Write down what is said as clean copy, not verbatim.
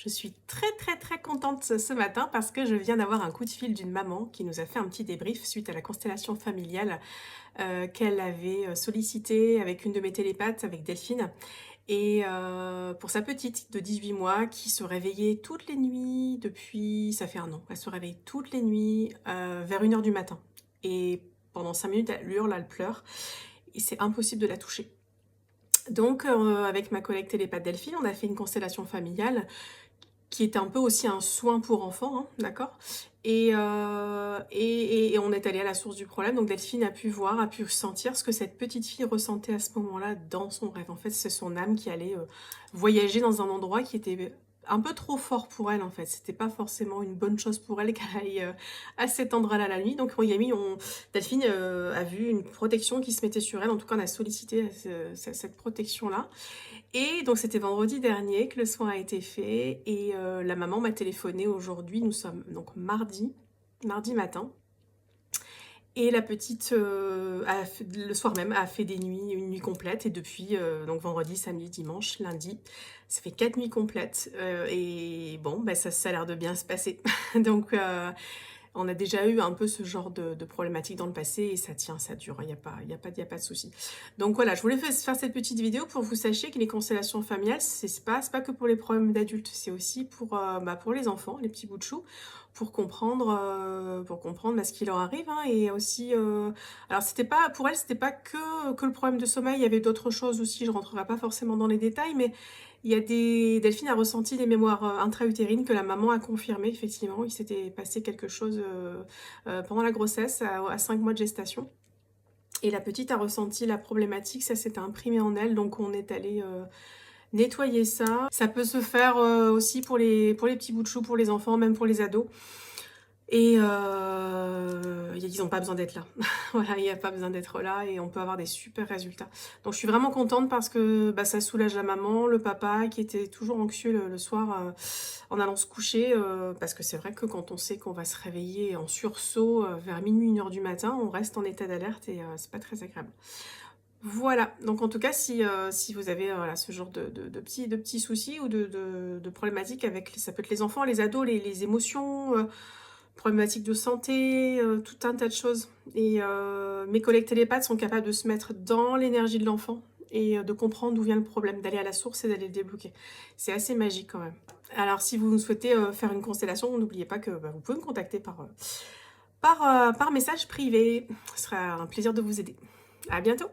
Je suis très contente ce matin parce que je viens d'avoir un coup de fil d'une maman qui nous a fait un petit débrief suite à la constellation familiale qu'elle avait sollicité avec une de mes télépathes, avec Delphine. Et pour sa petite de 18 mois qui se réveillait toutes les nuits depuis, ça fait un an, elle se réveille toutes les nuits vers 1 heure du matin. Et pendant 5 minutes, elle hurle, elle pleure et c'est impossible de la toucher. Donc avec ma collègue télépathe Delphine, on a fait une constellation familiale qui était un peu aussi un soin pour enfants, hein, d'accord, et on est allé à la source du problème. Donc Delphine a pu voir, a pu sentir ce que cette petite fille ressentait à ce moment-là dans son rêve. En fait, c'est son âme qui allait voyager dans un endroit qui était un peu trop fort pour elle, en fait. C'était pas forcément une bonne chose pour elle qu'elle aille à cet endroit-là la nuit. Donc Delphine a vu une protection qui se mettait sur elle. En tout cas, on a sollicité cette protection-là. Et donc c'était vendredi dernier que le soin a été fait et la maman m'a téléphoné aujourd'hui, nous sommes donc mardi matin. Et la petite, le soir même, a fait une nuit complète. Et depuis, donc vendredi, samedi, dimanche, lundi, ça fait 4 nuits complètes. Et bon, bah, ça a l'air de bien se passer. Donc, on a déjà eu un peu ce genre de problématique dans le passé et ça tient, ça dure, il n'y a pas de souci. Donc voilà, je voulais faire cette petite vidéo pour que vous sachiez que les constellations familiales, c'est pas que pour les problèmes d'adultes, c'est aussi pour les enfants, les petits bouts de chou, pour comprendre ce qui leur arrive, hein, et aussi, alors pour elle, c'était pas que le problème de sommeil, il y avait d'autres choses aussi, je rentrerai pas forcément dans les détails, mais Delphine a ressenti des mémoires intra-utérines que la maman a confirmé, effectivement. Il s'était passé quelque chose pendant la grossesse, à 5 mois de gestation. Et la petite a ressenti la problématique, ça s'était imprimé en elle, donc on est allé nettoyer ça. Ça peut se faire aussi pour les petits bouts de chou, pour les enfants, même pour les ados. Et ils n'ont pas besoin d'être là. Voilà, il n'y a pas besoin d'être là et on peut avoir des super résultats. Donc je suis vraiment contente parce que ça soulage la maman, le papa qui était toujours anxieux le soir en allant se coucher. Parce que c'est vrai que quand on sait qu'on va se réveiller en sursaut vers minuit, 1 heure du matin, on reste en état d'alerte et c'est pas très agréable. Voilà, donc en tout cas, si vous avez voilà, ce genre de petits soucis ou de problématiques avec, ça peut être les enfants, les ados, les émotions, problématiques de santé, tout un tas de choses. Et mes collègues télépathes sont capables de se mettre dans l'énergie de l'enfant et de comprendre d'où vient le problème, d'aller à la source et d'aller le débloquer. C'est assez magique quand même. Alors si vous souhaitez faire une constellation, n'oubliez pas que vous pouvez me contacter par message privé. Ce sera un plaisir de vous aider. À bientôt!